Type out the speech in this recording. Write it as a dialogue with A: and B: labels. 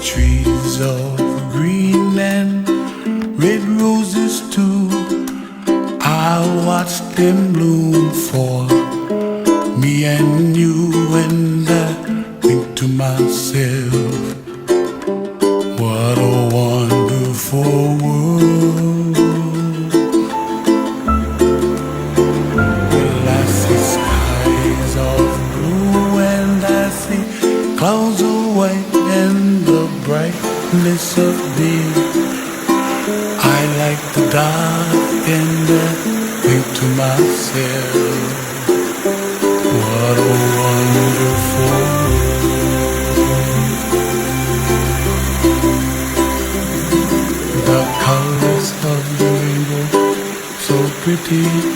A: trees of green and red roses too. I watch them bloom for me and you, and I think to myself, what a wonderful world. Well, I see skies of blue and I see clouds of white and the brightness of day. I like the dark and I think to myself, what a wonderful world. The colors of the rainbow, so pretty.